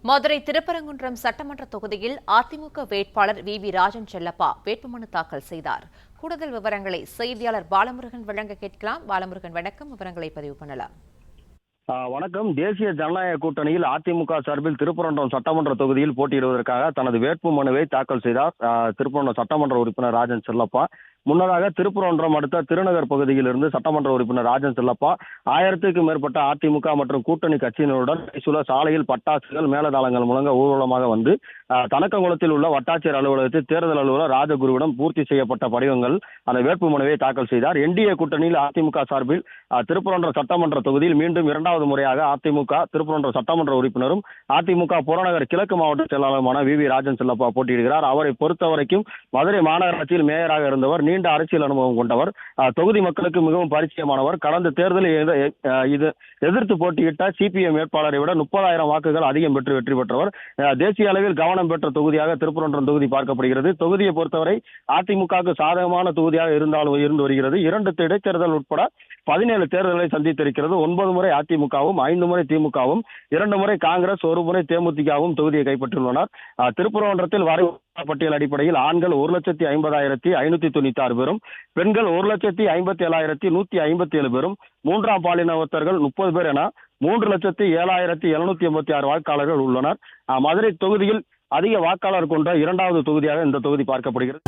மதுரை திருப்பரங்குன்றம் சட்டமன்ற தொகுதியில் அதிமுக வேட்பாளர் வி ராஜன் செல்லப்பா வேட்புமனு தாக்கல் செய்தார். கூடுதல் விவரங்களை செய்தியாளர் பாலமுருகன் வழங்க கேட்கலாம். பாலமுருகன், வணக்கம். விவரங்களை பதிவு பண்ணலாம். வணக்கம். தேசிய ஜனநாயக கூட்டணியில் அதிமுக சார்பில் திருப்பரங்குன்றம் சட்டமன்ற தொகுதியில் போட்டியிடுவதற்காக தனது வேட்பு மனுவை தாக்கல் செய்தார் திருப்பரங்குன்றம் சட்டமன்ற உறுப்பினர் ராஜன் செல்லப்பா. முன்னதாக திருப்பரங்குன்றம் அடுத்த திருநகர் பகுதியில் இருந்து சட்டமன்ற உறுப்பினர் ராஜன் செல்லப்பா 1000க்கும் மேற்பட்ட அதிமுக மற்றும் கூட்டணி கட்சியினருடன் சாலையில் பட்டாசுகள் மேலதாளங்கள் முழங்க ஊர்வலமாக வந்து தனக்கங்குளத்தில் உள்ள வட்டாட்சியர் அலுவலகத்தில் தேர்தல் அலுவலர் ராஜகுருவிடம் பூர்த்தி செய்யப்பட்ட படிவங்கள் அந்த வேட்புமனுவை தாக்கல் செய்தார். என்டிஏ கூட்டணியில் அதிமுக சார்பில் திருப்பரங்குன்றம் சட்டமன்ற தொகுதியில் மீண்டும் இரண்டாவது முறையாக அதிமுக திருப்பரங்குன்றம் சட்டமன்ற உறுப்பினரும் அதிமுக புறநகர் கிழக்கு மாவட்ட செயலாளருமான வி ராஜன் செல்லப்பா போட்டியிடுகிறார். அவரை பொறுத்தவரைக்கும் மதுரை மாநகராட்சியில் மேயராக இருந்தவர், நீண்ட அரசியல் அனுபவம் கொண்டவர், தொகுதி மக்களுக்கு மிகவும் பரிச்சயமானவர். கடந்த தேர்தலில் எதிர்த்து போட்டியிட்ட சிபிஎம் வேட்பாளரை விட 30,000 வாக்குகள் அதிகம் பெற்று வெற்றி பெற்றவர். தேசிய அளவில் கவனம் பெற்ற தொகுதியாக திருப்பரங்குன்றம் தொகுதி பார்க்கப்படுகிறது. தொகுதியை பொறுத்தவரை அதிமுகவுக்கு சாதகமான தொகுதியாக இருந்து வருகிறது. 2 இடைத்தேர்தல் உட்பட 17 தேர்தல்களை சந்தித்திருக்கிறது. 9 முறை அதிமுகவும் 5 முறை திமுகவும் 2 முறை காங்கிரஸ் 1 முறை தேமுதிகவும் தொகுதியை கைப்பற்றியுள்ளனர். திருப்பரங்குன்றத்தில் பட்டியல் அடிப்படையில் ஆண்கள் 1,50,596 பேரும், பெண்கள் 1,57,157 பேரும், மூன்றாம் பாலினத்தவர்கள் 30 பேர் என 3,07,786 வாக்காளர்கள் உள்ளனர். மதுரை தொகுதியில் அதிக வாக்காளர் கொண்ட 2வது தொகுதியாக இந்த தொகுதி பார்க்கப்படுகிறது.